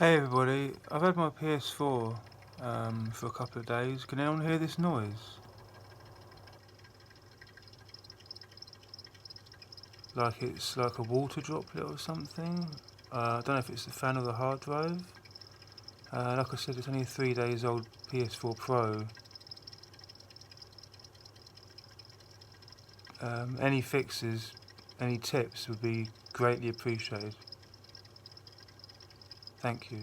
Hey everybody, I've had my PS4 for a couple of days. Can anyone hear this noise? Like it's like a water droplet or something. I don't know if it's the fan or the hard drive. Like I said, it's only a 3 days old PS4 Pro. Any fixes, any tips would be greatly appreciated. Thank you.